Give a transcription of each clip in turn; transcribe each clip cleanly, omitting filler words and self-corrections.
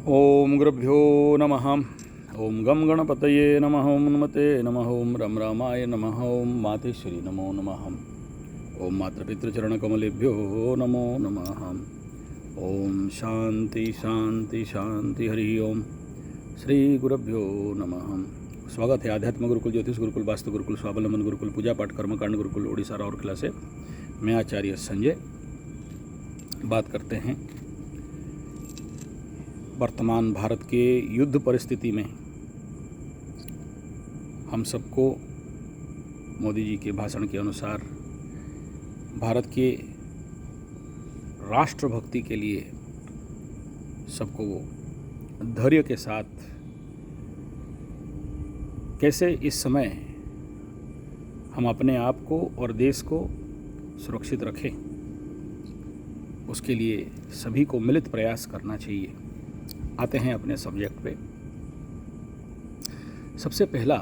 ओम गुरुभ्यो नमः। ओम गम गणपतये नमः। ओम नमते नमः। ओम रम रामाय नमः। ओम मातेश्वरी नमो नमः। ओम मातृपितृचरणकमलेभ्यो नमो नमः। ओम शांति शांति शांति। हरि ओम। श्री गुरुभ्यो नमः। स्वागत है आध्यात्म गुरुकुल, ज्योतिष गुरुकुल, वास्तु गुरुकुल, स्वावलंबन गुरुकुल, पूजा पाठ कर्मकांड गुरुकुल ओडिशा राउरकेला से मैं आचार्य संजय बात करते हैं। वर्तमान भारत के युद्ध परिस्थिति में हम सबको मोदी जी के भाषण के अनुसार भारत के राष्ट्रभक्ति के लिए सबको धैर्य के साथ कैसे इस समय हम अपने आप को और देश को सुरक्षित रखें, उसके लिए सभी को मिलित प्रयास करना चाहिए। आते हैं अपने सब्जेक्ट पे। सबसे पहला,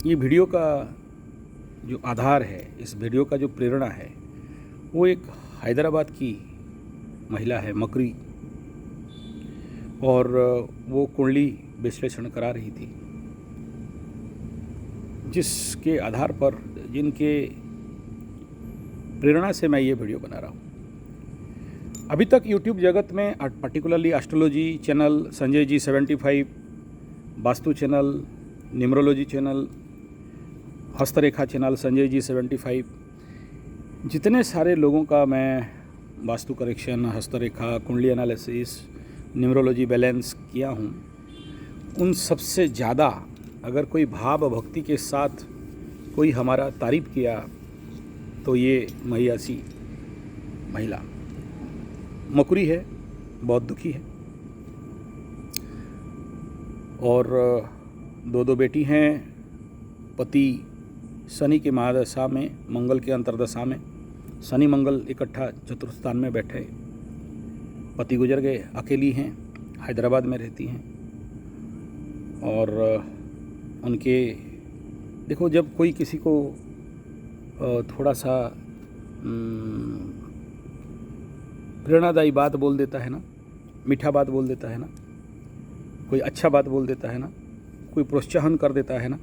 ये वीडियो का जो आधार है, इस वीडियो का जो प्रेरणा है, वो एक हैदराबाद की महिला है मकरी, और वो कुंडली विश्लेषण करा रही थी, जिसके आधार पर, जिनके प्रेरणा से मैं ये वीडियो बना रहा हूँ। अभी तक यूट्यूब जगत में particularly astrology channel Sanjay ji 75, वास्तु चैनल, न्यूमरोलॉजी चैनल, हस्तरेखा चैनल संजय जी 75, जितने सारे लोगों का मैं वास्तु करेक्शन, हस्तरेखा, कुंडली एनालिसिस, न्यूमरोलॉजी बैलेंस किया हूँ, उन सबसे ज़्यादा अगर कोई भाव भक्ति के साथ कोई हमारा तारीफ़ किया तो ये महियासी महिला मकुरी है, बहुत दुखी है, और दो बेटी हैं। पति शनि के महादशा में, मंगल के अंतर्दशा में, शनि मंगल इकट्ठा चतुर्थ स्थान में बैठे, पति गुजर गए, अकेली हैं, हैदराबाद में रहती हैं। और उनके, देखो, जब कोई किसी को थोड़ा सा प्रेरणादायी बात बोल देता है ना, मीठा बात बोल देता है ना, कोई अच्छा बात बोल देता है ना, कोई प्रोत्साहन कर देता है ना,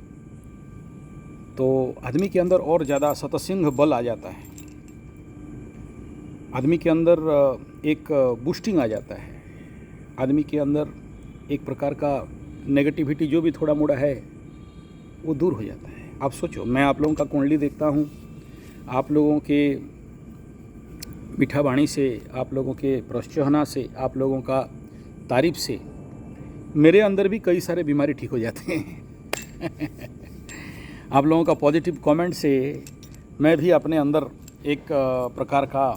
तो आदमी के अंदर और ज़्यादा शतसिंह बल आ जाता है। आदमी के अंदर एक बूस्टिंग आ जाता है। आदमी के अंदर एक प्रकार का नेगेटिविटी जो भी थोड़ा मोड़ा है वो दूर हो जाता है। आप सोचो, मैं आप लोगों का कुंडली देखता हूँ, आप लोगों के मीठा वाणी से, आप लोगों के प्रोत्साहना से, आप लोगों का तारीफ से मेरे अंदर भी कई सारे बीमारी ठीक हो जाते हैं। आप लोगों का पॉजिटिव कमेंट से मैं भी अपने अंदर एक प्रकार का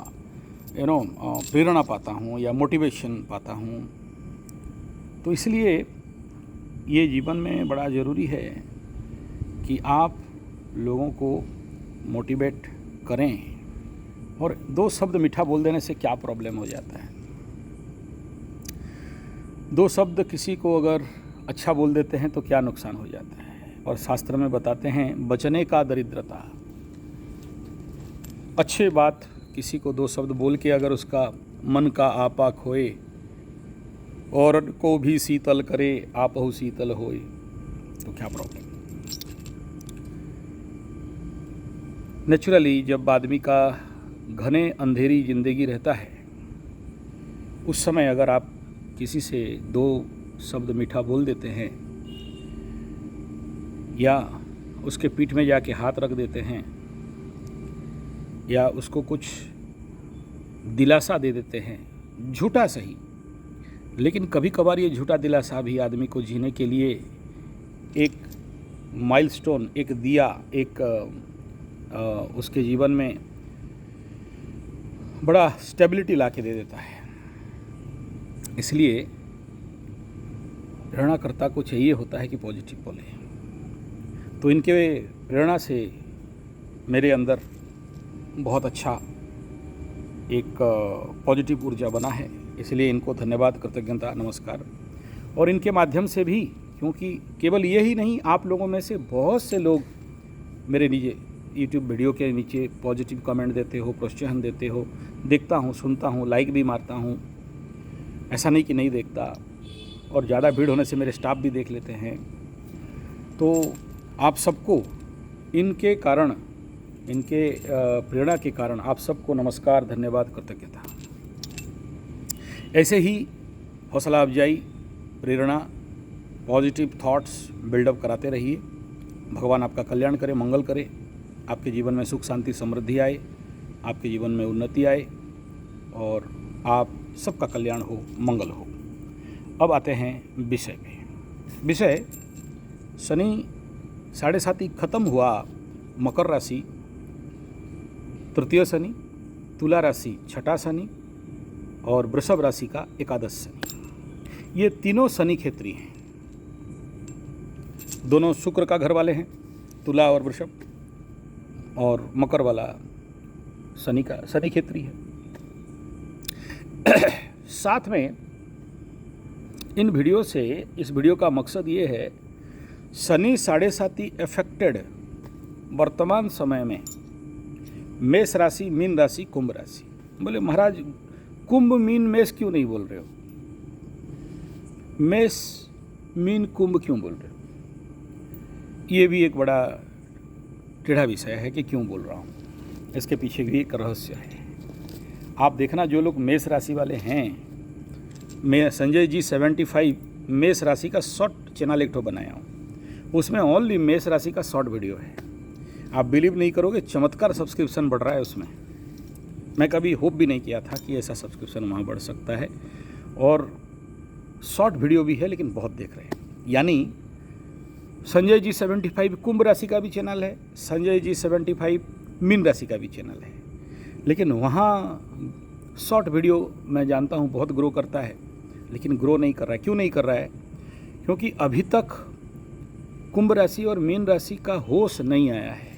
प्रेरणा पाता हूँ या मोटिवेशन पाता हूँ। तो इसलिए ये जीवन में बड़ा ज़रूरी है कि आप लोगों को मोटिवेट करें। और दो शब्द मीठा बोल देने से क्या प्रॉब्लम हो जाता है? दो शब्द किसी को अगर अच्छा बोल देते हैं तो क्या नुकसान हो जाता है? और शास्त्र में बताते हैं, बचने का दरिद्रता। अच्छे बात किसी को दो शब्द बोल के अगर उसका मन का आपा खोए और को भी शीतल करे, आपहु शीतल होए, तो क्या प्रॉब्लम? नेचुरली जब आदमी का घने अंधेरी ज़िंदगी रहता है, उस समय अगर आप किसी से दो शब्द मीठा बोल देते हैं या उसके पीठ में जाके हाथ रख देते हैं या उसको कुछ दिलासा दे देते हैं, झूठा सही, लेकिन कभी कभार ये झूठा दिलासा भी आदमी को जीने के लिए एक माइलस्टोन, एक दिया, एक उसके जीवन में बड़ा स्टेबिलिटी ला के दे देता है। इसलिए प्रेरणाकर्ता को चाहिए होता है कि पॉजिटिव बोले। तो इनके प्रेरणा से मेरे अंदर बहुत अच्छा एक पॉजिटिव ऊर्जा बना है। इसलिए इनको धन्यवाद, कृतज्ञता, नमस्कार। और इनके माध्यम से भी, क्योंकि केवल ये ही नहीं, आप लोगों में से बहुत से लोग मेरे नीचे यूट्यूब वीडियो के नीचे पॉजिटिव कमेंट देते हो, प्रोत्साहन देते हो, देखता हूँ, सुनता हूँ, लाइक भी मारता हूँ, ऐसा नहीं कि नहीं देखता। और ज़्यादा भीड़ होने से मेरे स्टाफ भी देख लेते हैं। तो आप सबको इनके कारण, इनके प्रेरणा के कारण आप सबको नमस्कार, धन्यवाद, कृतज्ञता। ऐसे ही हौसला अफजाई, प्रेरणा, पॉजिटिव थॉट्स बिल्डअप कराते रहिए। भगवान आपका कल्याण करे, मंगल करे, आपके जीवन में सुख शांति समृद्धि आए, आपके जीवन में उन्नति आए और आप सबका कल्याण हो, मंगल हो। अब आते हैं विषय पे। विषय शनि 7.5 खत्म हुआ, मकर राशि तृतीय शनि, तुला राशि छठा शनि और वृषभ राशि का एकादश शनि। ये तीनों शनि क्षेत्री हैं। दोनों शुक्र का घर वाले हैं, तुला और वृषभ, और मकर वाला शनि का शनि क्षेत्री है। साथ में इन वीडियो से, इस वीडियो का मकसद ये है, शनि 7.5 अफेक्टेड वर्तमान समय में मेष राशि, मीन राशि, कुंभ राशि। बोले महाराज कुंभ मीन मेष क्यों नहीं बोल रहे हो, मेष मीन कुंभ क्यों बोल रहे हो? ये भी एक बड़ा टेढ़ा विषय है कि क्यों बोल रहा हूँ। इसके पीछे भी एक रहस्य है। आप देखना, जो लोग मेष राशि वाले हैं, मैं संजय जी 75 मेष राशि का शॉर्ट चैनल एक बनाया हूँ, उसमें ओनली मेष राशि का शॉर्ट वीडियो है। आप बिलीव नहीं करोगे, चमत्कार सब्सक्रिप्शन बढ़ रहा है उसमें। मैं कभी होप भी नहीं किया था कि ऐसा सब्सक्रिप्शन वहाँ बढ़ सकता है। और शॉर्ट वीडियो भी है, लेकिन बहुत देख रहे हैं। यानी संजय जी 75 कुंभ राशि का भी चैनल है, संजय जी 75 मीन राशि का भी चैनल है, लेकिन वहाँ शॉर्ट वीडियो मैं जानता हूँ बहुत ग्रो करता है, लेकिन ग्रो नहीं कर रहा है। क्यों नहीं कर रहा है? क्योंकि अभी तक कुंभ राशि और मीन राशि का होश नहीं आया है।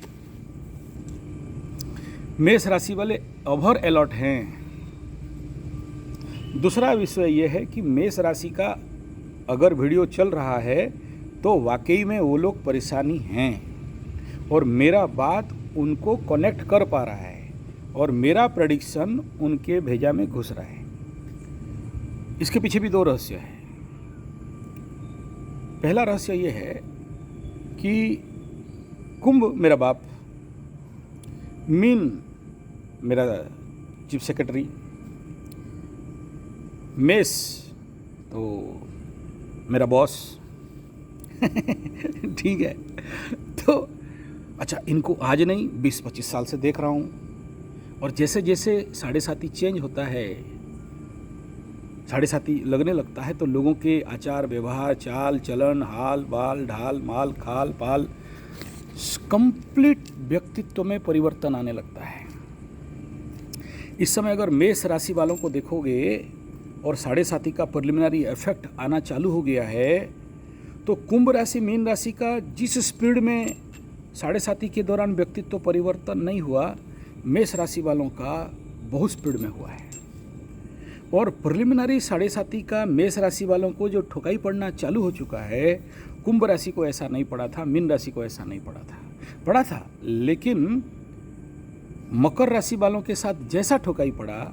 मेष राशि वाले ओवर अलर्ट हैं। दूसरा विषय यह है कि मेष राशि का अगर वीडियो चल रहा है तो वाकई में वो लोग परेशानी हैं और मेरा बात उनको कनेक्ट कर पा रहा है और मेरा प्रेडिक्शन उनके भेजा में घुस रहा है। इसके पीछे भी 2 रहस्य हैं। पहला रहस्य ये है कि कुंभ मेरा बाप, मीन मेरा चीफ सेक्रेटरी, मेष तो मेरा बॉस। ठीक है। तो अच्छा, इनको आज नहीं 20-25 साल से देख रहा हूँ, और जैसे जैसे 7.5 चेंज होता है, 7.5 लगने लगता है, तो लोगों के आचार व्यवहार, चाल चलन, हाल बाल, ढाल माल, खाल पाल, कंप्लीट व्यक्तित्व में परिवर्तन आने लगता है। इस समय अगर मेष राशि वालों को देखोगे और 7.5 का प्रिलिमिनरी इफेक्ट आना चालू हो गया है, तो कुंभ राशि, मीन राशि का जिस स्पीड में 7.5 के दौरान व्यक्तित्व परिवर्तन नहीं हुआ, मेष राशि वालों का बहुत स्पीड में हुआ है। और प्रिलिमिनरी 7.5 का मेष राशि वालों को जो ठोकाई पड़ना चालू हो चुका है, कुंभ राशि को ऐसा नहीं पड़ा था, मीन राशि को ऐसा नहीं पड़ा था, लेकिन मकर राशि वालों के साथ जैसा ठोकाई पड़ा,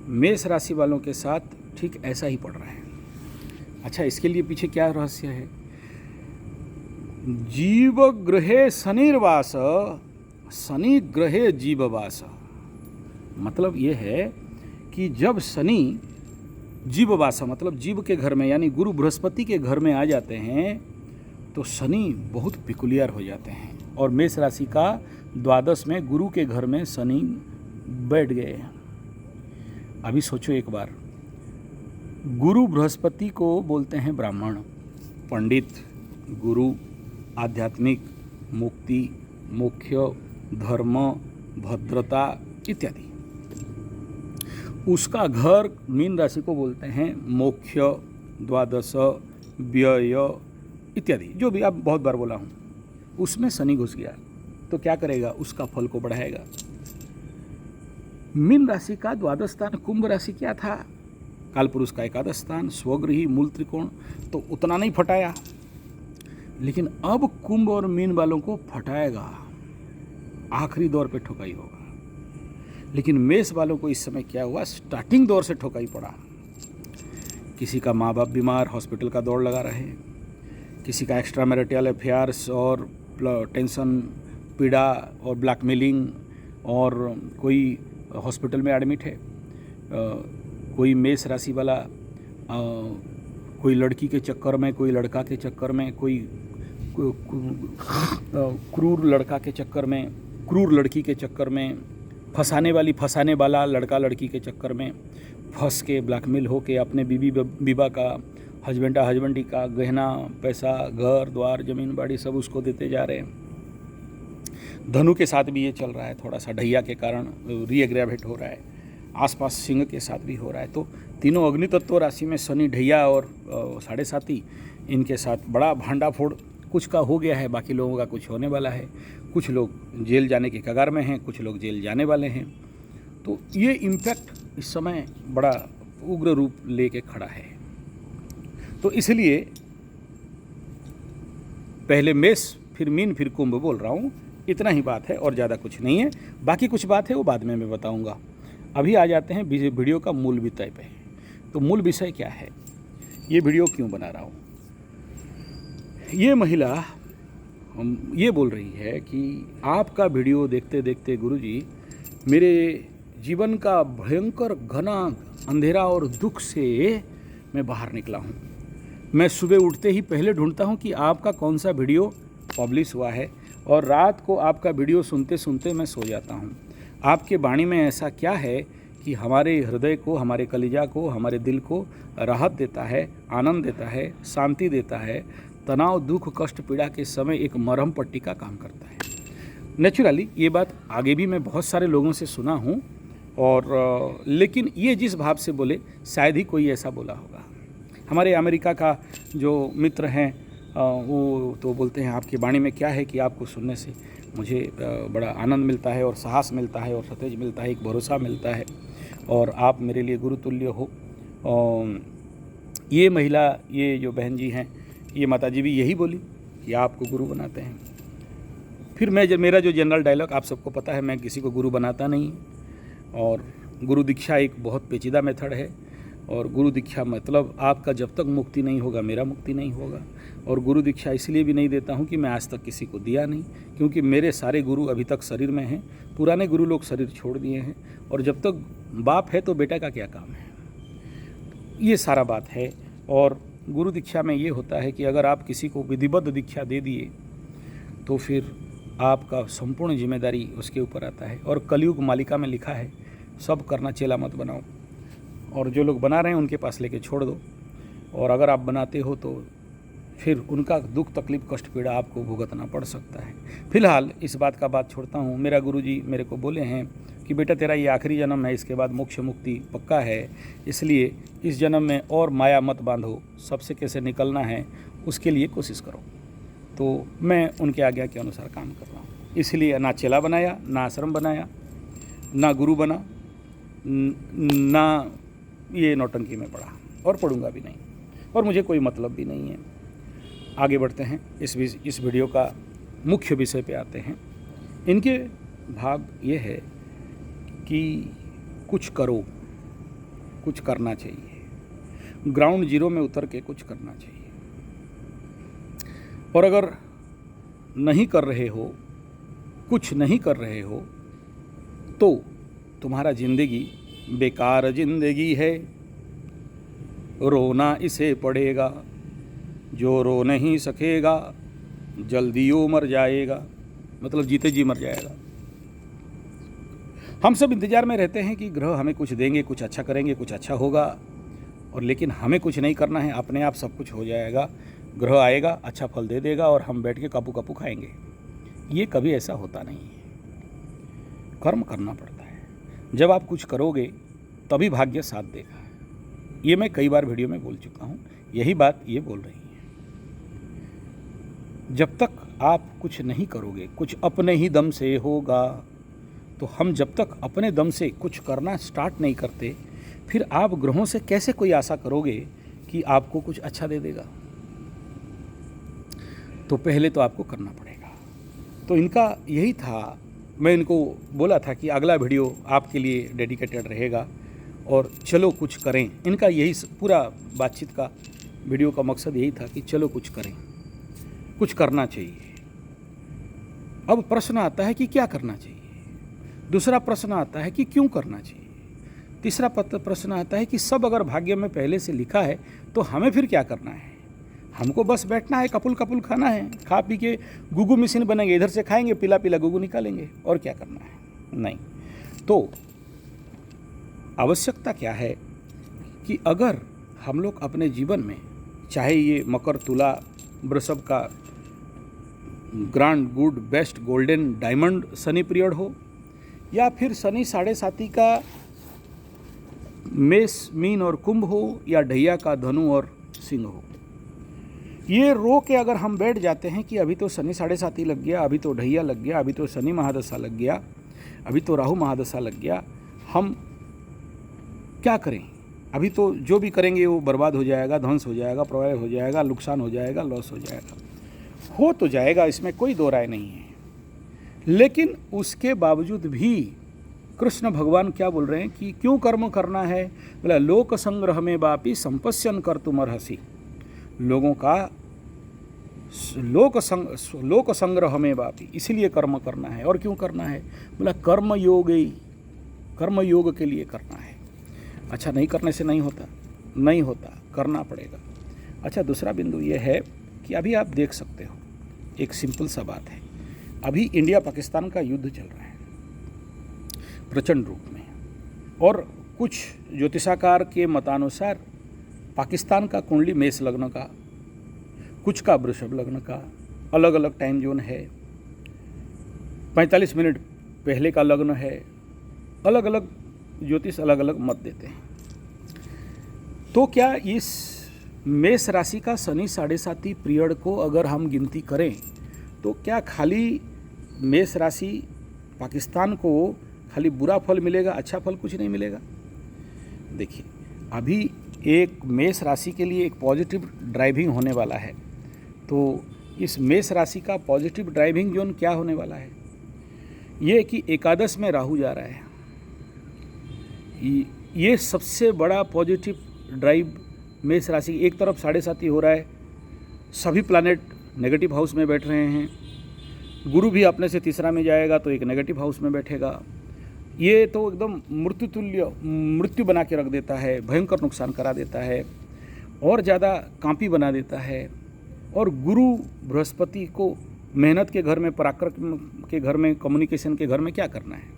मेष राशि वालों के साथ ठीक ऐसा ही पड़ रहा है। अच्छा, इसके लिए पीछे क्या रहस्य है? जीव ग्रहे शनिर्वास, शनि ग्रहे जीववास। मतलब ये है कि जब शनि जीववास, मतलब जीव के घर में, यानी गुरु बृहस्पति के घर में आ जाते हैं, तो शनि बहुत पिकुलियर हो जाते हैं। और मेष राशि का द्वादश में गुरु के घर में शनि बैठ गए। अभी सोचो एक बार, गुरु बृहस्पति को बोलते हैं ब्राह्मण, पंडित, गुरु, आध्यात्मिक, मुक्ति, मोक्ष, धर्म, भद्रता इत्यादि। उसका घर मीन राशि को बोलते हैं मोक्ष, द्वादश, व्यय इत्यादि, जो भी आप बहुत बार बोला हूँ। उसमें शनि घुस गया तो क्या करेगा? उसका फल को बढ़ाएगा। मीन राशि का द्वादश स्थान कुंभ राशि क्या था? कालपुरुष का एकादश स्थान, स्वगृही, मूल त्रिकोण, तो उतना नहीं फटाया, लेकिन अब कुंभ और मीन वालों को फटाएगा, आखिरी दौर पे ठोकाई होगा। लेकिन मेष वालों को इस समय क्या हुआ? स्टार्टिंग दौर से ठोकाई पड़ा किसी का माँ बाप बीमार, हॉस्पिटल का दौड़ लगा रहे हैं, किसी का एक्स्ट्रा मैरिटल अफेयर्स और टेंशन, पीड़ा और ब्लैकमेलिंग, और कोई हॉस्पिटल में एडमिट है, कोई मेष राशि वाला कोई लड़की के चक्कर में, कोई लड़का के चक्कर में, कोई क्रूर लड़का के चक्कर में, क्रूर लड़की के चक्कर में, फंसाने वाला लड़का लड़की के चक्कर में फंस के ब्लैकमेल हो के अपने बीवी बीबा का, हस्बैंडी का गहना, पैसा, घर द्वार, ज़मीन बाड़ी सब उसको देते जा रहे हैं। धनु के साथ भी ये चल रहा है, थोड़ा सा ढैया के कारण रीएग्रेवेट हो रहा है, आसपास सिंह के साथ भी हो रहा है। तो तीनों अग्नि तत्व राशि में शनि, ढैया और 7.5, इनके साथ बड़ा भांडाफोड़ कुछ का हो गया है, बाकी लोगों का कुछ होने वाला है। कुछ लोग जेल जाने के कगार में हैं, कुछ लोग जेल जाने वाले हैं। तो ये इम्पैक्ट इस समय बड़ा उग्र रूप लेके खड़ा है। तो इसलिए पहले मेष, फिर मीन, फिर कुंभ बोल रहा हूँ, इतना ही बात है और ज़्यादा कुछ नहीं है। बाकी कुछ बात है वो बाद में मैं बताऊँगा। अभी आ जाते हैं वीडियो का मूल विषय पे। तो मूल विषय क्या है, ये वीडियो क्यों बना रहा हूँ। ये महिला ये बोल रही है कि आपका वीडियो देखते देखते गुरुजी मेरे जीवन का भयंकर घना अंधेरा और दुख से मैं बाहर निकला हूँ। मैं सुबह उठते ही पहले ढूंढता हूँ कि आपका कौन सा वीडियो पब्लिश हुआ है, और रात को आपका वीडियो सुनते सुनते मैं सो जाता हूँ। आपके वाणी में ऐसा क्या है कि हमारे हृदय को, हमारे कलिजा को, हमारे दिल को राहत देता है, आनंद देता है, शांति देता है, तनाव, दुख, कष्ट, पीड़ा के समय एक मरहम पट्टी का काम करता है। नेचुरली ये बात आगे भी मैं बहुत सारे लोगों से सुना हूँ, और लेकिन ये जिस भाव से बोले शायद ही कोई ऐसा बोला होगा। हमारे अमेरिका का जो मित्र हैं वो तो बोलते हैं आपकी वाणी में क्या है कि आपको सुनने से मुझे बड़ा आनंद मिलता है और साहस मिलता है और सतेज मिलता है, एक भरोसा मिलता है, और आप मेरे लिए गुरुतुल्य हो। ये महिला, ये जो बहन जी हैं, ये माता जी भी यही बोली कि आपको गुरु बनाते हैं। फिर मेरा जो जनरल डायलॉग आप सबको पता है, मैं किसी को गुरु बनाता नहीं। और गुरु दीक्षा एक बहुत पेचीदा मेथड है, और गुरु दीक्षा मतलब आपका जब तक मुक्ति नहीं होगा मेरा मुक्ति नहीं होगा। और गुरु दीक्षा इसलिए भी नहीं देता हूँ कि मैं आज तक किसी को दिया नहीं, क्योंकि मेरे सारे गुरु अभी तक शरीर में हैं। पुराने गुरु लोग शरीर छोड़ दिए हैं, और जब तक बाप है तो बेटा का क्या काम है, ये सारा बात है। और गुरु दीक्षा में ये होता है कि अगर आप किसी को विधिबद्ध दीक्षा दे दिए तो फिर आपका संपूर्ण जिम्मेदारी उसके ऊपर आता है। और कलयुग मालिका में लिखा है, सब करना चेला मत बनाओ, और जो लोग बना रहे हैं उनके पास लेके छोड़ दो। और अगर आप बनाते हो तो फिर उनका दुख, तकलीफ, कष्ट, पीड़ा आपको भुगतना पड़ सकता है। फिलहाल इस बात का बात छोड़ता हूँ। मेरा गुरुजी मेरे को बोले हैं कि बेटा तेरा ये आखिरी जन्म है, इसके बाद मोक्ष मुक्ति पक्का है, इसलिए इस जन्म में और माया मत बांधो, सबसे कैसे निकलना है उसके लिए कोशिश करो। तो मैं उनके आज्ञा के अनुसार काम कर रहा हूँ। इसलिए ना चेला बनाया, ना आश्रम बनाया, ना गुरु बना, ना ये नौटंकी में पड़ा, और पढ़ूंगा भी नहीं, और मुझे कोई मतलब भी नहीं है। आगे बढ़ते हैं, इस वीडियो का मुख्य विषय पे आते हैं। इनके भाव ये है कि कुछ करो, कुछ करना चाहिए, ग्राउंड जीरो में उतर के कुछ करना चाहिए। और अगर नहीं कर रहे हो, कुछ नहीं कर रहे हो, तो तुम्हारा जिंदगी बेकार जिंदगी है, रोना इसे पड़ेगा, जो रो नहीं सकेगा जल्दी वो मर जाएगा, मतलब जीते जी मर जाएगा। हम सब इंतजार में रहते हैं कि ग्रह हमें कुछ देंगे, कुछ अच्छा करेंगे, कुछ अच्छा होगा, और लेकिन हमें कुछ नहीं करना है, अपने आप सब कुछ हो जाएगा। ग्रह आएगा, अच्छा फल दे देगा, और हम बैठ के कपू कपू खाएंगे। ये कभी ऐसा होता नहीं है। कर्म करना पड़ता है। जब आप कुछ करोगे तभी भाग्य साथ देगा। ये मैं कई बार वीडियो में बोल चुका हूँ, यही बात ये बोल रही है। जब तक आप कुछ नहीं करोगे, कुछ अपने ही दम से होगा। तो हम जब तक अपने दम से कुछ करना स्टार्ट नहीं करते, फिर आप ग्रहों से कैसे कोई आशा करोगे कि आपको कुछ अच्छा दे देगा। तो पहले तो आपको करना पड़ेगा। तो इनका यही था। मैं इनको बोला था कि अगला वीडियो आपके लिए डेडिकेटेड रहेगा, और चलो कुछ करें। इनका यही पूरा बातचीत का वीडियो का मकसद यही था कि चलो कुछ करें, कुछ करना चाहिए। अब प्रश्न आता है कि क्या करना चाहिए, दूसरा प्रश्न आता है कि क्यों करना चाहिए, तीसरा प्रश्न आता है कि सब अगर भाग्य में पहले से लिखा है तो हमें फिर क्या करना है। हमको बस बैठना है, कपुल कपुल खाना है, खा पी के गुगु मशीन बनेंगे, इधर से खाएंगे, पिला पिला गुगु निकालेंगे, और क्या करना है। नहीं, तो आवश्यकता क्या है कि अगर हम लोग अपने जीवन में, चाहे ये मकर, तुला, वृषभ का grand, good, best, golden, diamond Shani period हो, या फिर शनि 7.5 का मेष, मीन और कुंभ हो, या ढैया का धनु और सिंह हो, ये रो के अगर हम बैठ जाते हैं कि अभी तो शनि 7.5 लग गया, अभी तो ढैया लग गया, अभी तो शनि महादशा लग गया, अभी तो राहु महादशा लग गया, हम क्या करें, अभी तो जो भी करेंगे वो बर्बाद हो जाएगा, ध्वंस हो जाएगा, प्रलय हो जाएगा, नुकसान हो जाएगा, लॉस हो जाएगा, हो तो जाएगा, इसमें कोई दो राय नहीं है। लेकिन उसके बावजूद भी कृष्ण भगवान क्या बोल रहे हैं कि क्यों कर्म करना है। बोला लोक संग्रह में वापि संपश्यन कर तुम अर्हसि। लोगों का लोक संग्रह में वापि, इसीलिए कर्म करना है। और क्यों करना है, बोला कर्म योग के लिए करना है। अच्छा, नहीं करने से नहीं होता, करना पड़ेगा। अच्छा, दूसरा बिंदु ये है कि अभी आप देख सकते हो, एक सिंपल सा बात है, अभी इंडिया पाकिस्तान का युद्ध चल रहा है प्रचंड रूप में, और कुछ ज्योतिषाकार के मतानुसार पाकिस्तान का कुंडली मेष लग्न का, कुछ का वृषभ लग्न का, अलग अलग टाइम जोन है, 45 मिनट पहले का लग्न है, अलग अलग ज्योतिष अलग अलग मत देते हैं। तो क्या इस मेष राशि का शनि 7.5 पीरियड को अगर हम गिनती करें तो क्या खाली मेष राशि पाकिस्तान को खाली बुरा फल मिलेगा, अच्छा फल कुछ नहीं मिलेगा। देखिए, अभी एक मेष राशि के लिए एक पॉजिटिव ड्राइविंग होने वाला है। तो इस मेष राशि का पॉजिटिव ड्राइविंग जोन क्या होने वाला है, ये कि एकादश में राहु जा रहा है। ये सबसे बड़ा पॉजिटिव ड्राइव मेष राशि। एक तरफ 7.5 हो रहा है, सभी प्लैनेट नेगेटिव हाउस में बैठ रहे हैं, गुरु भी अपने से तीसरा में जाएगा तो एक नेगेटिव हाउस में बैठेगा। ये तो एकदम मृत्यु बना के रख देता है, भयंकर नुकसान करा देता है, और ज़्यादा कांपी बना देता है। और गुरु बृहस्पति को मेहनत के घर में, पराक्रम के घर में, कम्युनिकेशन के घर में क्या करना है,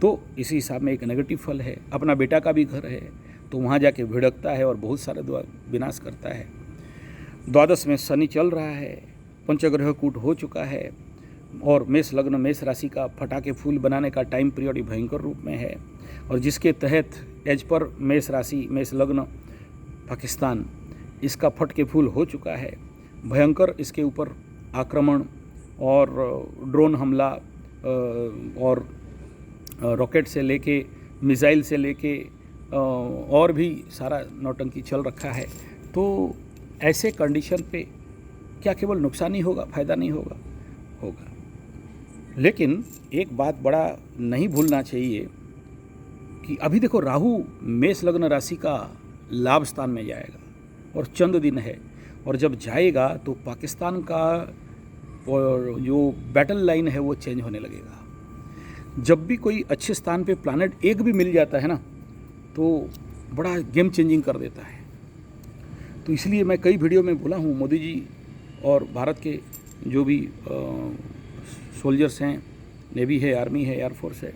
तो इसी हिसाब में एक नेगेटिव फल है। अपना बेटा का भी घर है तो वहाँ जाके भिड़कता है और बहुत सारे विनाश करता है। द्वादश में शनि चल रहा है, पंचग्रह कूट हो चुका है, और मेष लग्न, मेष राशि का फटाके फूल बनाने का टाइम पीरियड भयंकर रूप में है, और जिसके तहत एज पर मेष राशि, मेष लग्न पाकिस्तान, इसका फटके फूल हो चुका है। भयंकर इसके ऊपर आक्रमण और ड्रोन हमला और रॉकेट से लेके, मिसाइल से लेके, और भी सारा नौटंकी चल रखा है। तो ऐसे कंडीशन पे क्या केवल नुकसान ही होगा, फ़ायदा नहीं होगा? लेकिन एक बात बड़ा नहीं भूलना चाहिए कि अभी देखो, राहु मेष लग्न राशि का लाभ स्थान में जाएगा और चंद दिन है, और जब जाएगा तो पाकिस्तान का जो बैटल लाइन है वो चेंज होने लगेगा। जब भी कोई अच्छे स्थान पे प्लैनेट एक भी मिल जाता है ना, तो बड़ा गेम चेंजिंग कर देता है। तो इसलिए मैं कई वीडियो में बोला हूँ, मोदी जी और भारत के जो भी सोल्जर्स हैं, नेवी है, आर्मी है, एयरफोर्स है,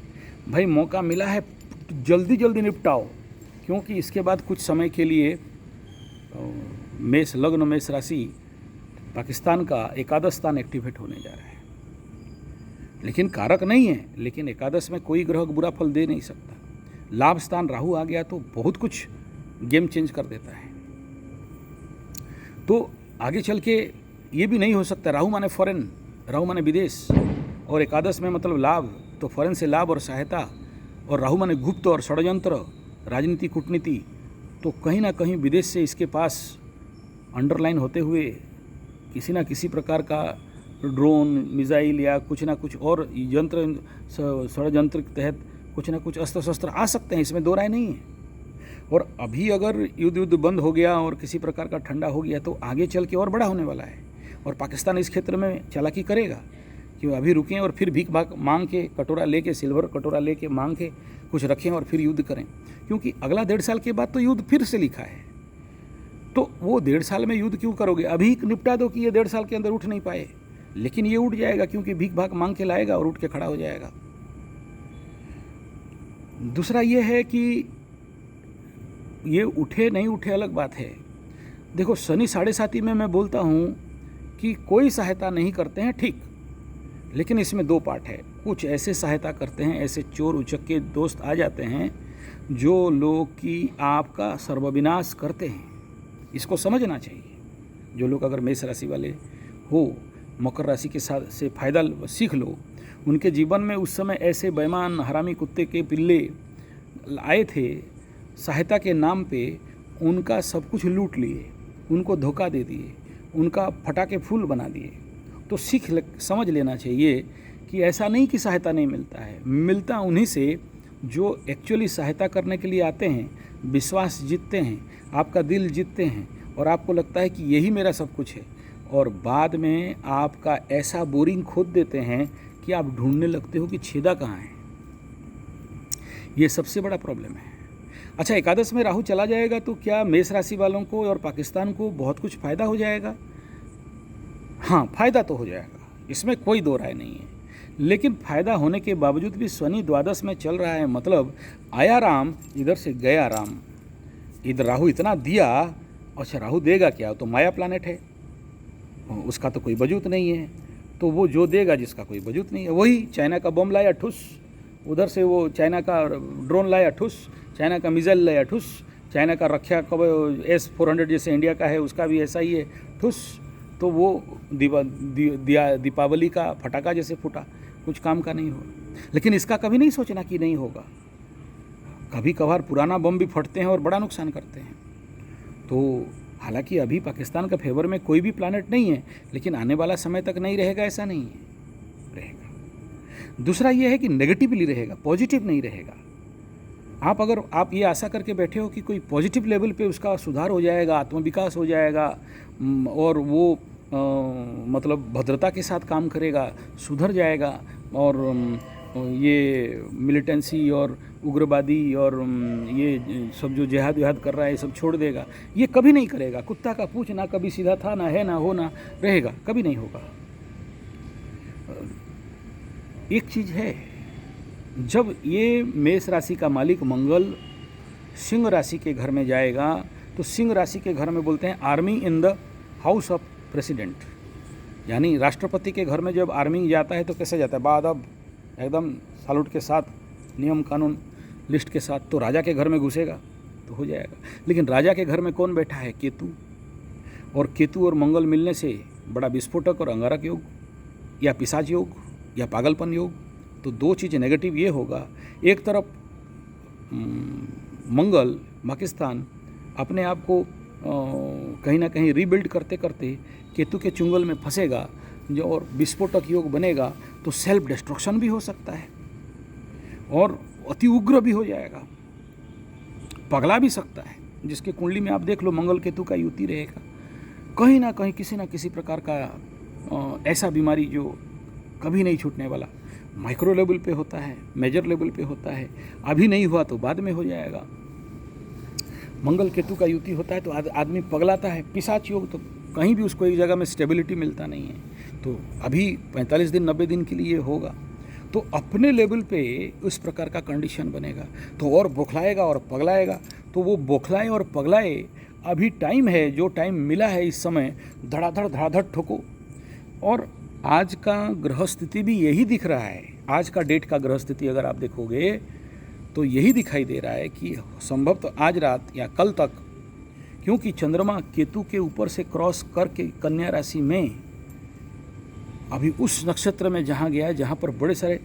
भाई मौका मिला है तो जल्दी जल्दी निपटाओ, क्योंकि इसके बाद कुछ समय के लिए मेष लग्न, मेष राशि पाकिस्तान का एकादश स्थान एक्टिवेट होने जा रहा है। लेकिन कारक नहीं है, लेकिन एकादश में कोई ग्रह बुरा फल दे नहीं सकता। लाभ स्थान राहु आ गया तो बहुत कुछ गेम चेंज कर देता है। तो आगे चल के ये भी नहीं हो सकता, राहु माने फॉरेन, राहु माने विदेश, और एकादश में मतलब लाभ, तो फॉरेन से लाभ और सहायता, और राहु माने गुप्त और षड्यंत्र, राजनीति, कूटनीति, तो कहीं ना कहीं विदेश से इसके पास अंडरलाइन होते हुए किसी ना किसी प्रकार का ड्रोन, मिसाइल या कुछ ना कुछ और यंत्र, षड्यंत्र के तहत कुछ ना कुछ अस्त्र शस्त्र आ सकते हैं, इसमें दो राय नहीं है। और अभी अगर युद्ध बंद हो गया और किसी प्रकार का ठंडा हो गया तो आगे चल के और बड़ा होने वाला है, और पाकिस्तान इस क्षेत्र में चालाकी करेगा कि अभी रुकें और फिर भीख भाग मांग के कटोरा लेके, सिल्वर कटोरा लेके मांग के कुछ रखें और फिर युद्ध करें, क्योंकि अगला 1.5 साल के बाद तो युद्ध फिर से लिखा है। तो वो 1.5 साल में युद्ध क्यों करोगे, अभी निपटा दो कि ये 1.5 साल के अंदर उठ नहीं पाए, लेकिन ये उठ जाएगा क्योंकि भीख भाग मांग के लाएगा और उठ के खड़ा हो जाएगा। दूसरा ये है कि ये उठे नहीं उठे अलग बात है। देखो शनि 7.5 में मैं बोलता हूँ कि कोई सहायता नहीं करते हैं, ठीक, लेकिन इसमें 2 पार्ट है। कुछ ऐसे सहायता करते हैं, ऐसे चोर उचक्के दोस्त आ जाते हैं जो लोग की आपका सर्वविनाश करते हैं, इसको समझना चाहिए। जो लोग अगर मेष राशि वाले हो, मकर राशि के साथ से फायदा सीख लो। उनके जीवन में उस समय ऐसे बेईमान हरामी कुत्ते के पिल्ले आए थे, सहायता के नाम पे उनका सब कुछ लूट लिए, उनको धोखा दे दिए, उनका फटाके फूल बना दिए। तो समझ लेना चाहिए कि ऐसा नहीं कि सहायता नहीं मिलता है, मिलता उन्हीं से जो एक्चुअली सहायता करने के लिए आते हैं, विश्वास जीतते हैं, आपका दिल जीतते हैं और आपको लगता है कि यही मेरा सब कुछ है, और बाद में आपका ऐसा बोरिंग खोद देते हैं कि आप ढूंढने लगते हो कि छेदा कहाँ है। ये सबसे बड़ा प्रॉब्लम है। अच्छा, एकादश में राहु चला जाएगा तो क्या मेष राशि वालों को और पाकिस्तान को बहुत कुछ फ़ायदा हो जाएगा? हाँ, फ़ायदा तो हो जाएगा, इसमें कोई दो राय नहीं है, लेकिन फ़ायदा होने के बावजूद भी शनि द्वादश में चल रहा है, मतलब आया राम इधर से गया राम। इधर राहु इतना दिया, अच्छा राहु देगा क्या, तो माया प्लानेट है, उसका तो कोई वजूद नहीं है, तो वो जो देगा जिसका कोई वजूद नहीं है। वही चाइना का बम लाया ठुस, उधर से वो चाइना का ड्रोन लाया ठुस, चाइना का मिसाइल लाया ठुस, चाइना का रक्षा कवच S-400 जैसे इंडिया का है उसका भी ऐसा ही है ठुस। तो वो दीपावली का फटाका जैसे फूटा, कुछ काम का नहीं हो। लेकिन इसका कभी नहीं सोचना कि नहीं होगा, कभी कभार पुराना बम भी फटते हैं और बड़ा नुकसान करते हैं। तो हालांकि अभी पाकिस्तान का फेवर में कोई भी प्लानेट नहीं है, लेकिन आने वाला समय तक नहीं रहेगा ऐसा नहीं है, रहेगा। दूसरा ये है कि नेगेटिवली रहेगा, पॉजिटिव नहीं रहेगा। अगर आप ये आशा करके बैठे हो कि कोई पॉजिटिव लेवल पे उसका सुधार हो जाएगा, आत्मविकास हो जाएगा और वो मतलब भद्रता के साथ काम करेगा, सुधर जाएगा और ये मिलिटेंसी और उग्रवादी और ये सब जो जिहाद विहाद कर रहा है ये सब छोड़ देगा, ये कभी नहीं करेगा। कुत्ता का पूंछ ना कभी सीधा था, ना है ना हो ना रहेगा, कभी नहीं होगा। एक चीज़ है, जब ये मेष राशि का मालिक मंगल सिंह राशि के घर में जाएगा, तो सिंह राशि के घर में बोलते हैं army in the house of president, यानी राष्ट्रपति के घर में जब आर्मी जाता है तो कैसे जाता है, बादब एकदम सैल्यूट के साथ, नियम कानून लिस्ट के साथ। तो राजा के घर में घुसेगा तो हो जाएगा। लेकिन राजा के घर में कौन बैठा है, केतु, और केतु और मंगल मिलने से बड़ा विस्फोटक और अंगारक योग या पिशाच योग या पागलपन योग। तो 2 चीज़ नेगेटिव ये होगा, एक तरफ मंगल पाकिस्तान अपने आप को कहीं ना कहीं रीबिल्ड करते करते केतु के चुंगल में फंसेगा, जो और विस्फोटक योग बनेगा, तो सेल्फ डिस्ट्रक्शन भी हो सकता है और अति उग्र भी हो जाएगा, पगला भी सकता है। जिसके कुंडली में आप देख लो मंगल केतु का युति रहेगा, कहीं ना कहीं किसी ना किसी प्रकार का ऐसा बीमारी जो कभी नहीं छूटने वाला, माइक्रो लेवल पे होता है, मेजर लेवल पे होता है, अभी नहीं हुआ तो बाद में हो जाएगा। मंगल केतु का युति होता है तो आदमी पगलाता है। पिशाच योग तो कहीं भी उसको एक जगह में स्टेबिलिटी मिलता नहीं है, तो अभी 45 दिन 90 दिन के लिए होगा, तो अपने लेवल पे उस प्रकार का कंडीशन बनेगा, तो और बौखलाएगा और पगलाएगा। तो वो बौखलाए और पगलाए, अभी टाइम है, जो टाइम मिला है इस समय, धड़ाधड़ ठोको। और आज का ग्रह स्थिति भी यही दिख रहा है, आज का डेट का ग्रह स्थिति अगर आप देखोगे तो यही दिखाई दे रहा है कि संभव तो आज रात या कल तक, क्योंकि चंद्रमा केतु के ऊपर से क्रॉस करके कन्या राशि में अभी उस नक्षत्र में जहाँ गया है जहाँ पर बड़े सारे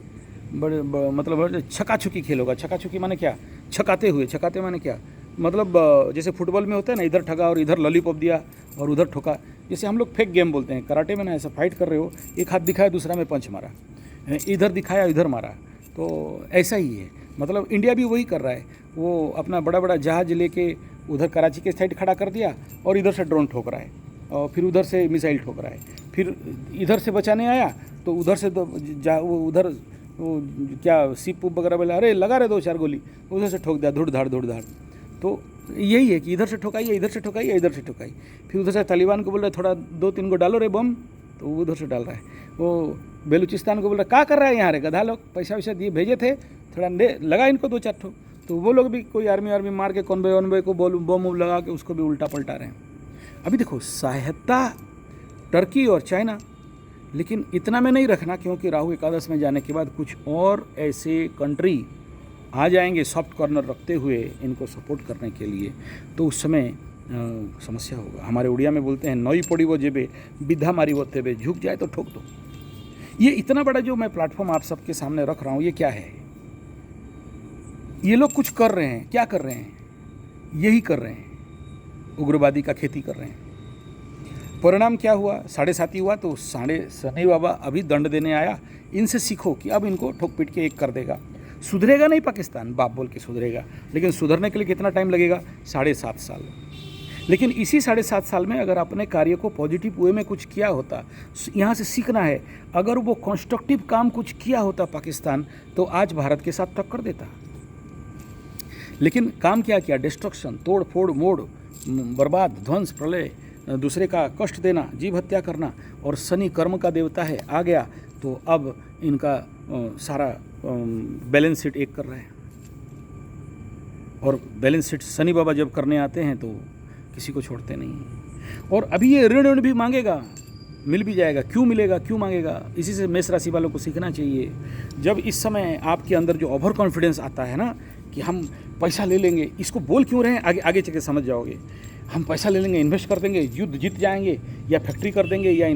मतलब छकाछुकी खेल होगा। छकाछुकी माने क्या, छकाते माने क्या, मतलब जैसे फुटबॉल में होता है ना, इधर ठगा और इधर लॉलीपॉप दिया और उधर ठोका, जैसे हम लोग फेक गेम बोलते हैं। कराटे में ना ऐसा फाइट कर रहे हो, एक हाथ दिखाया दूसरा में पंच मारा, इधर दिखाया इधर मारा, तो ऐसा ही है। मतलब इंडिया भी वही कर रहा है, वो अपना बड़ा बड़ा जहाज़ लेके उधर कराची के साइड खड़ा कर दिया और इधर से ड्रोन ठोक रहा है और फिर उधर से मिसाइल ठोक रहा है, फिर इधर से बचाने आया तो उधर से वो उधर वो क्या सिप वगैरह बोला, अरे लगा रहे 2-4 गोली, उधर से ठोक दिया धुड़ धाड़। तो यही है कि इधर से ठोकाइए, इधर से ठोकाइए, इधर से ठोकाइए। फिर उधर से तालिबान को बोल रहे थोड़ा 2-3 को डालो रे बम, तो वो उधर से डाल रहा है। वो बेलूचिस्तान को बोल रहा क्या कर रहा है यहाँ रे गधा लोग, पैसा वैसा दिए भेजे थे, थोड़ा लगा इनको 2-4 ठो। तो वो लोग भी कोई आर्मी मार के कॉन्वॉय को बम लगा के उसको भी उल्टा पलटा रहे हैं। अभी देखो सहायता टर्की और चाइना, लेकिन इतना में नहीं रखना, क्योंकि राहु एकादश में जाने के बाद कुछ और ऐसे कंट्री आ जाएंगे सॉफ्ट कॉर्नर रखते हुए इनको सपोर्ट करने के लिए, तो उस समय समस्या होगा। हमारे उड़िया में बोलते हैं नई पड़ी वो जेबे बिधा मारी वो तेबे, झुक जाए तो ठोक दो। ये इतना बड़ा जो मैं प्लेटफॉर्म आप सबके सामने रख रहा हूँ, ये क्या है? ये लोग कुछ कर रहे हैं, क्या कर रहे हैं? यही कर रहे हैं, उग्रवादी का खेती कर रहे हैं। परिणाम क्या हुआ? 7.5 हुआ, तो शनि बाबा अभी दंड देने आया। इनसे सीखो कि अब इनको ठोक पीट के एक कर देगा। सुधरेगा नहीं पाकिस्तान, बाप बोल के सुधरेगा, लेकिन सुधरने के लिए कितना टाइम लगेगा? 7.5 साल। लेकिन इसी 7.5 साल में अगर अपने कार्य को पॉजिटिव वे में कुछ किया होता, यहाँ से सीखना है, अगर वो कंस्ट्रक्टिव काम कुछ किया होता पाकिस्तान, तो आज भारत के साथ टक्कर देता। लेकिन काम क्या किया? डिस्ट्रक्शन, तोड़ फोड़, मोड़, बर्बाद, ध्वंस, प्रलय, दूसरे का कष्ट देना, जीव हत्या करना। और शनि कर्म का देवता है, आ गया तो अब इनका सारा बैलेंस शीट एक कर रहा है। और बैलेंस शीट शनि बाबा जब करने आते हैं तो किसी को छोड़ते नहीं। और अभी ये ऋण भी मांगेगा, मिल भी जाएगा। क्यों मिलेगा, क्यों मांगेगा? इसी से मेष राशि वालों को सीखना चाहिए। जब इस समय आपके अंदर जो ओवर कॉन्फिडेंस आता है ना कि हम पैसा ले लेंगे, इसको बोल क्यों रहे हैं आगे आगे चल के समझ जाओगे। हम पैसा ले लेंगे, इन्वेस्ट कर देंगे, युद्ध जीत जाएंगे, या फैक्ट्री कर देंगे, या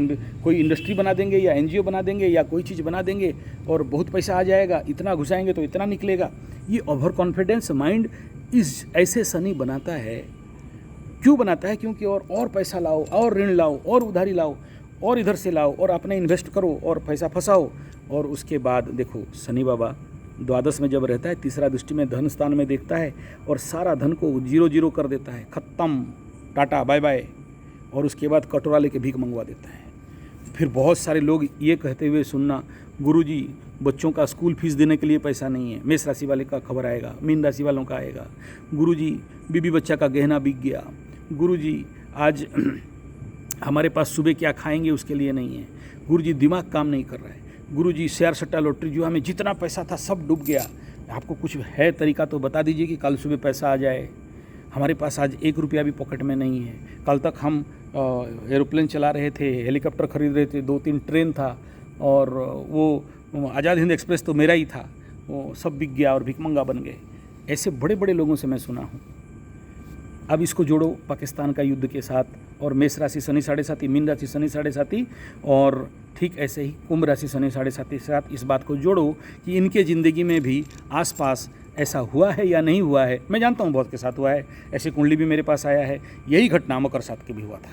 कोई इंडस्ट्री बना देंगे, या एनजीओ बना देंगे, या कोई चीज़ बना देंगे और बहुत पैसा आ जाएगा, इतना घुसाएंगे तो इतना निकलेगा। ये ओवर कॉन्फिडेंस माइंड इस ऐसे शनि बनाता है। क्यों बनाता है? क्योंकि और पैसा लाओ, और ऋण लाओ, और उधारी लाओ, और इधर से लाओ, और अपने इन्वेस्ट करो और पैसा फंसाओ। और उसके बाद देखो शनि बाबा द्वादश में जब रहता है, तीसरा दृष्टि में धन स्थान में देखता है और सारा धन को 0 कर देता है, ख़त्म, टाटा बाय बाय। और उसके बाद कटोरा लेके भीख मंगवा देता है। फिर बहुत सारे लोग ये कहते हुए सुनना, गुरुजी बच्चों का स्कूल फीस देने के लिए पैसा नहीं है। मेष राशि वाले का खबर आएगा, मीन राशि वालों का आएगा, गुरुजी बीबी बच्चा का गहना बिक गया, गुरुजी आज हमारे पास सुबह क्या खाएंगे उसके लिए नहीं है, गुरुजी दिमाग काम नहीं कर रहा है, गुरुजी शेयर सट्टा लॉटरी जुआ में जितना पैसा था सब डूब गया। आपको कुछ है तरीका तो बता दीजिए कि कल सुबह पैसा आ जाए। हमारे पास आज 1 रुपया भी पॉकेट में नहीं है। कल तक हम एरोप्लेन चला रहे थे, हेलीकॉप्टर खरीद रहे थे, 2-3 ट्रेन था, और वो आज़ाद हिंद एक्सप्रेस तो मेरा ही था, वो सब बिक गया और भिकमंगा बन गए। ऐसे बड़े बड़े लोगों से मैं सुना हूँ। अब इसको जोड़ो पाकिस्तान का युद्ध के साथ, और मेष राशि शनि 7.5, मीन राशि शनि 7.5, और ठीक ऐसे ही कुंभ राशि शनि 7.5 के साथ इस बात को जोड़ो कि इनके ज़िंदगी में भी आसपास ऐसा हुआ है या नहीं हुआ है। मैं जानता हूँ बहुत के साथ हुआ है, ऐसी कुंडली भी मेरे पास आया है। यही घटना मकर साथ के भी हुआ था।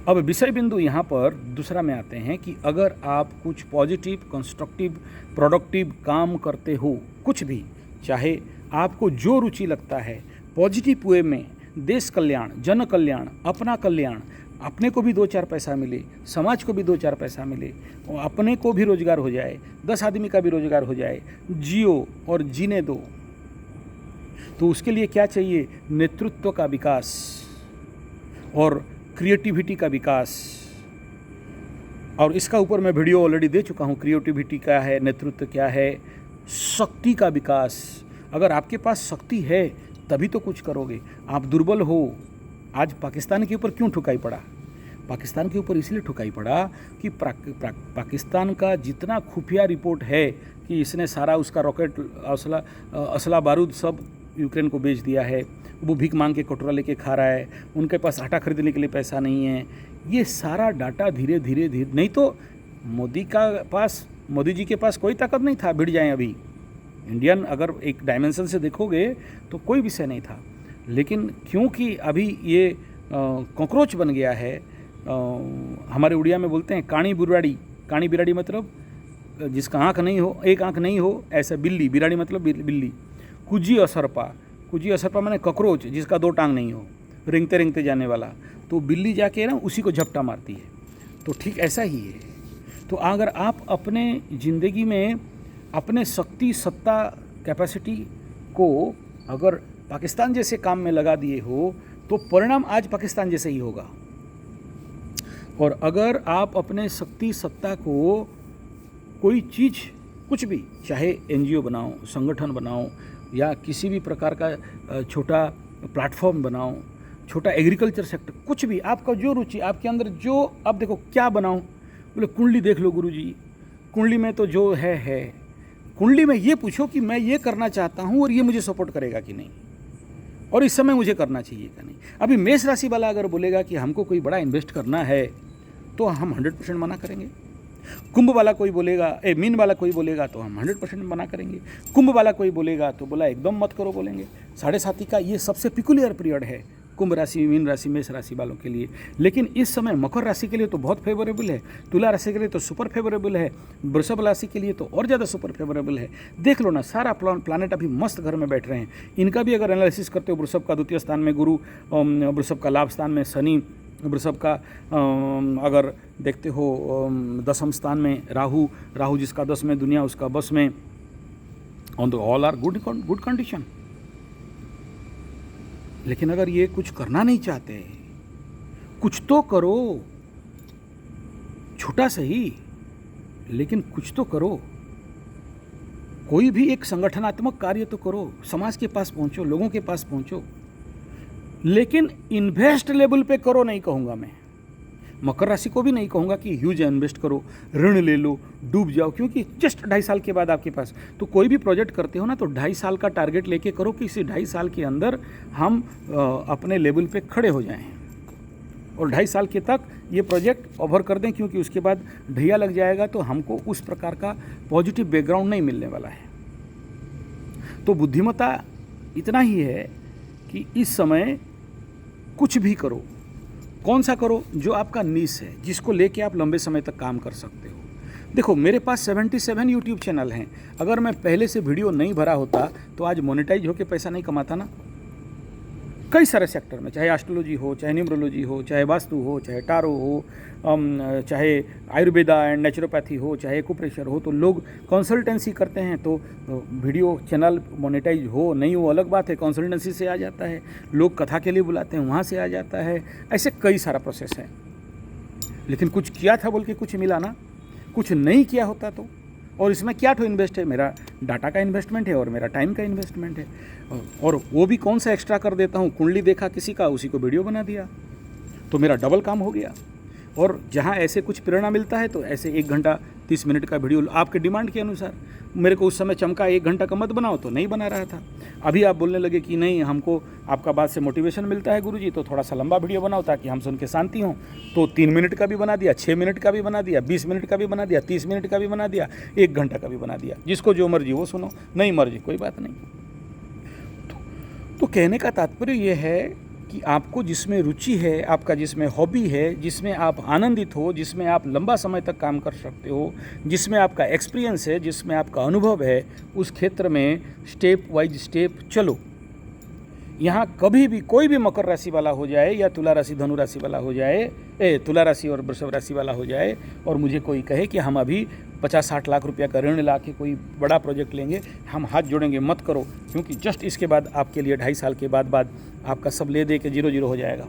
अब विषय बिंदु यहाँ पर दूसरा में आते हैं कि अगर आप कुछ पॉजिटिव, कंस्ट्रक्टिव, प्रोडक्टिव काम करते हो, कुछ भी, चाहे आपको जो रुचि लगता है, पॉजिटिव वे में, देश कल्याण, जन कल्याण, अपना कल्याण, अपने को भी 2-4 पैसा मिले, समाज को भी 2-4 पैसा मिले, और अपने को भी रोजगार हो जाए, 10 आदमी का भी रोजगार हो जाए, जियो और जीने दो। तो उसके लिए क्या चाहिए? नेतृत्व का विकास और क्रिएटिविटी का विकास। और इसका ऊपर मैं वीडियो ऑलरेडी दे चुका हूँ। क्रिएटिविटी क्या है, नेतृत्व क्या है, शक्ति का विकास। अगर आपके पास शक्ति है तभी तो कुछ करोगे। आप दुर्बल हो। आज पाकिस्तान के ऊपर क्यों ठुकाई पड़ा? पाकिस्तान के ऊपर इसलिए ठुकाई पड़ा कि पाकिस्तान का जितना खुफिया रिपोर्ट है कि इसने सारा उसका रॉकेट, असला बारूद सब यूक्रेन को बेच दिया है, वो भीख मांग के कटोरा लेके खा रहा है, उनके पास आटा खरीदने के लिए पैसा नहीं है। ये सारा डाटा धीरे धीरे नहीं तो मोदी जी के पास कोई ताकत नहीं था, भिड़ जाएं अभी। इंडियन अगर एक डायमेंशन से देखोगे तो कोई विषय नहीं था, लेकिन क्योंकि अभी ये कॉकरोच बन गया है, हमारे उड़िया में बोलते हैं काणी बिराड़ी। काणी बिराड़ी मतलब जिसका आँख नहीं हो, एक आँख नहीं हो, ऐसा बिल्ली, बिराड़ी मतलब बिल्ली, कुजी असरपा माने कॉकरोच जिसका 2 टांग नहीं हो, रेंगते रेंगते जाने वाला, तो बिल्ली जाके ना उसी को झपटा मारती है। तो ठीक ऐसा ही है। तो अगर आप अपने ज़िंदगी में अपने शक्ति, सत्ता, कैपेसिटी को अगर पाकिस्तान जैसे काम में लगा दिए हो तो परिणाम आज पाकिस्तान जैसे ही होगा। और अगर आप अपने शक्ति, सत्ता को कोई चीज़, कुछ भी, चाहे एनजीओ बनाओ, संगठन बनाओ, या किसी भी प्रकार का छोटा प्लेटफॉर्म बनाओ, छोटा एग्रीकल्चर सेक्टर, कुछ भी, आपका जो रुचि, आपके अंदर जो, आप देखो क्या बनाओ, बोले कुंडली देख लो गुरुजी, कुंडली में तो जो है। कुंडली में ये पूछो कि मैं ये करना चाहता हूँ और ये मुझे सपोर्ट करेगा कि नहीं, और इस समय मुझे करना चाहिए कि नहीं। अभी मेष राशि वाला अगर बोलेगा कि हमको कोई बड़ा इन्वेस्ट करना है तो हम 100% मना करेंगे। कुंभ वाला कोई बोलेगा, मीन वाला कोई बोलेगा तो हम 100% मना करेंगे। कुंभ वाला कोई बोलेगा तो बोला एकदम मत करो बोलेंगे। 7.5 का ये सबसे पिकुलियर पीरियड है कुंभ राशि, मीन राशि, मेष राशि वालों के लिए। लेकिन इस समय मकर राशि के लिए तो बहुत फेवरेबल है, तुला राशि के लिए तो सुपर फेवरेबल है, वृषभ राशि के लिए तो और ज़्यादा सुपर फेवरेबल है। देख लो ना, सारा प्लानेट अभी मस्त घर में बैठ रहे हैं। इनका भी अगर एनालिसिस करते हो, वृषभ का द्वितीय स्थान में गुरु, वृषभ का लाभ स्थान में शनि, वृषभ का अगर देखते हो 10वें स्थान में राहु जिसका 10 में, दुनिया उसका 10 में। On the all are good condition. लेकिन अगर ये कुछ करना नहीं चाहते, कुछ तो करो, छोटा सही, लेकिन कुछ तो करो। कोई भी एक संगठनात्मक कार्य तो करो, समाज के पास पहुंचो, लोगों के पास पहुंचो, लेकिन इन्वेस्ट लेवल पे करो नहीं कहूँगा मैं। मकर राशि को भी नहीं कहूँगा कि ह्यूज इन्वेस्ट करो, ऋण ले लो, डूब जाओ, क्योंकि जस्ट 2.5 साल के बाद आपके पास, तो कोई भी प्रोजेक्ट करते हो ना तो 2.5 साल का टारगेट लेके करो कि इसी 2.5 साल के अंदर हम अपने लेवल पे खड़े हो जाएं और 2.5 साल के तक ये प्रोजेक्ट ओवर कर दें, क्योंकि उसके बाद ढैया लग जाएगा तो हमको उस प्रकार का पॉजिटिव बैकग्राउंड नहीं मिलने वाला है। तो बुद्धिमत्ता इतना ही है कि इस समय कुछ भी करो। कौन सा करो? जो आपका नीश है, जिसको लेके आप लंबे समय तक काम कर सकते हो। देखो, मेरे पास 77 यूट्यूब चैनल हैं। अगर मैं पहले से वीडियो नहीं भरा होता तो आज मोनेटाइज होकर पैसा नहीं कमाता ना। कई सारे सेक्टर में, चाहे एस्ट्रोलॉजी हो, चाहे न्यूमरोलॉजी हो, चाहे वास्तु हो, चाहे टारो हो, चाहे आयुर्वेदा एंड नेचुरोपैथी हो, चाहे एक्यूप्रेशर हो, तो लोग कंसल्टेंसी करते हैं। तो वीडियो चैनल मोनेटाइज हो नहीं हो अलग बात है, कंसल्टेंसी से आ जाता है। लोग कथा के लिए बुलाते हैं, वहाँ से आ जाता है। ऐसे कई सारा प्रोसेस है। लेकिन कुछ किया था बोल के कुछ मिला ना, कुछ नहीं किया होता तो। और इसमें क्या तो इन्वेस्ट है, मेरा डाटा का इन्वेस्टमेंट है और मेरा टाइम का इन्वेस्टमेंट है। और वो भी कौन सा एक्स्ट्रा कर देता हूँ, कुंडली देखा किसी का, उसी को वीडियो बना दिया, तो मेरा डबल काम हो गया। और जहाँ ऐसे कुछ प्रेरणा मिलता है तो ऐसे 1 घंटा 30 मिनट का वीडियो आपके डिमांड के अनुसार। मेरे को उस समय चमका 1 घंटा का मत बनाओ तो नहीं बना रहा था। अभी आप बोलने लगे कि नहीं, हमको आपका बात से मोटिवेशन मिलता है गुरुजी, तो थोड़ा सा लंबा वीडियो बनाओ ताकि हम सुन के शांति हों। तो 3 मिनट का भी बना दिया, 6 मिनट का भी बना दिया, 20 मिनट का भी बना दिया, 30 मिनट का भी बना दिया, 1 घंटा का भी बना दिया। जिसको जो मर्जी वो सुनो, नहीं मर्जी कोई बात नहीं। तो कहने का तात्पर्य यह है कि आपको जिसमें रुचि है, आपका जिसमें हॉबी है, जिसमें आप आनंदित हो, जिसमें आप लंबा समय तक काम कर सकते हो, जिसमें आपका एक्सपीरियंस है, जिसमें आपका अनुभव है, उस क्षेत्र में स्टेप वाइज स्टेप चलो। यहाँ कभी भी कोई भी मकर राशि वाला हो जाए या तुला राशि धनु राशि वाला हो जाए, तुला राशि और वृषभ राशि वाला हो जाए, और मुझे कोई कहे कि हम अभी 50-60 लाख रुपया का ऋण ला के कोई बड़ा प्रोजेक्ट लेंगे, हम हाथ जोड़ेंगे, मत करो। क्योंकि जस्ट इसके बाद आपके लिए 2.5 साल के बाद आपका सब ले दे के 0-0 हो जाएगा।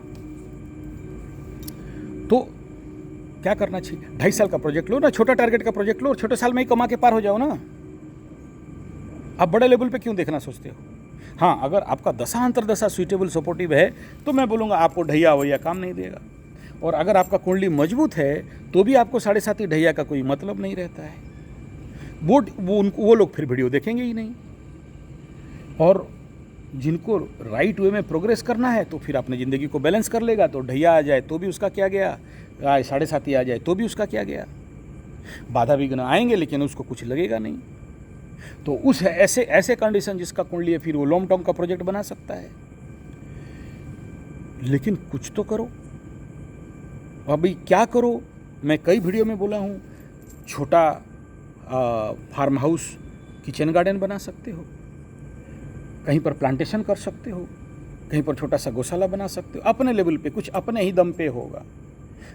तो क्या करना चाहिए? 2.5 साल का प्रोजेक्ट लो ना, छोटा टारगेट का प्रोजेक्ट लो और छोटे साल में ही कमा के पार हो जाओ ना। आप बड़े लेवल पे क्यों देखना सोचते हो? हाँ, अगर आपका दशा अंतरदशा सुइटेबल सपोर्टिव है तो मैं बोलूँगा आपको ढैया वैया काम नहीं देगा। और अगर आपका कुंडली मजबूत है तो भी आपको 7.5 ढैया का कोई मतलब नहीं रहता है। वो लोग फिर वीडियो देखेंगे ही नहीं। और जिनको राइट वे में प्रोग्रेस करना है तो फिर अपनी ज़िंदगी को बैलेंस कर लेगा। तो ढैया आ जाए तो भी उसका क्या गया, 7.5 आ जाए तो भी उसका क्या गया। बाधा विघ्न आएंगे लेकिन उसको कुछ लगेगा नहीं। तो उस ऐसे कंडीशन जिसका कुंडली है, फिर वो लॉन्ग टर्म का प्रोजेक्ट बना सकता है। लेकिन कुछ तो करो। अभी क्या करो, मैं कई वीडियो में बोला हूँ, छोटा फार्म हाउस किचन गार्डन बना सकते हो, कहीं पर प्लांटेशन कर सकते हो, कहीं पर छोटा सा गौशाला बना सकते हो। अपने लेवल पे कुछ अपने ही दम पे होगा।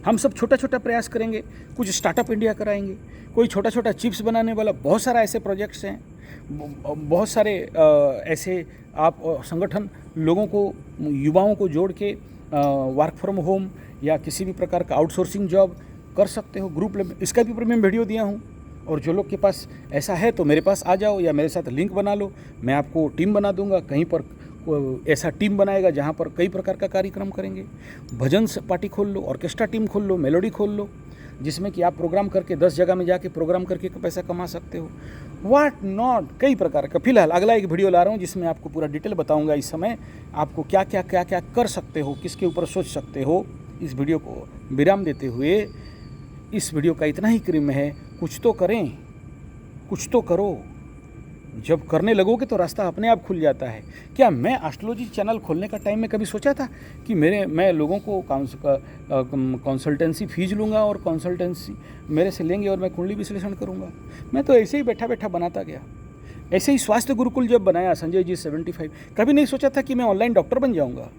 हम सब छोटा छोटा प्रयास करेंगे, कुछ स्टार्टअप इंडिया कराएंगे, कोई छोटा छोटा चिप्स बनाने वाला, बहुत सारा ऐसे प्रोजेक्ट्स हैं, बहुत सारे ऐसे आप संगठन लोगों को, युवाओं को जोड़ के वर्क फ्रॉम होम या किसी भी प्रकार का आउटसोर्सिंग जॉब कर सकते हो। ग्रुप लेवल इसका भी ऊपर मैं वीडियो दिया हूँ, और जो लोग के पास ऐसा है तो मेरे पास आ जाओ या मेरे साथ लिंक बना लो, मैं आपको टीम बना दूंगा। कहीं पर ऐसा टीम बनाएगा जहाँ पर कई प्रकार का कार्यक्रम करेंगे। भजन पार्टी खोल लो, ऑर्केस्ट्रा टीम खोल लो, मेलोडी खोल लो, जिसमें कि आप प्रोग्राम करके 10 जगह में जाके प्रोग्राम करके पैसा कमा सकते हो। व्हाट नॉट, कई प्रकार का। फिलहाल अगला एक वीडियो ला रहा हूँ जिसमें आपको पूरा डिटेल बताऊँगा इस समय आपको क्या क्या क्या क्या कर सकते हो, किसके ऊपर सोच सकते हो। इस वीडियो को विराम देते हुए, इस वीडियो का इतना ही क्रिम है, कुछ तो करें, कुछ तो करो। जब करने लगोगे तो रास्ता अपने आप खुल जाता है। क्या मैं एस्ट्रोलॉजी चैनल खोलने का टाइम में कभी सोचा था कि मैं लोगों को कंसल्टेंसी फीस लूँगा और कंसल्टेंसी मेरे से लेंगे और मैं कुंडली विश्लेषण करूँगा? मैं तो ऐसे ही बैठा बैठा बनाता गया। ऐसे ही स्वास्थ्य गुरुकुल जब बनाया संजय जी 75, कभी नहीं सोचा था कि मैं ऑनलाइन डॉक्टर बन जाऊँगा।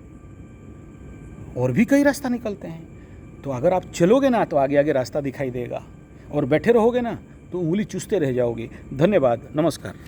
और भी कई रास्ता निकलते हैं। तो अगर आप चलोगे ना तो आगे आगे रास्ता दिखाई देगा, और बैठे रहोगे ना तो उंगली चूसते रह जाओगे। धन्यवाद, नमस्कार।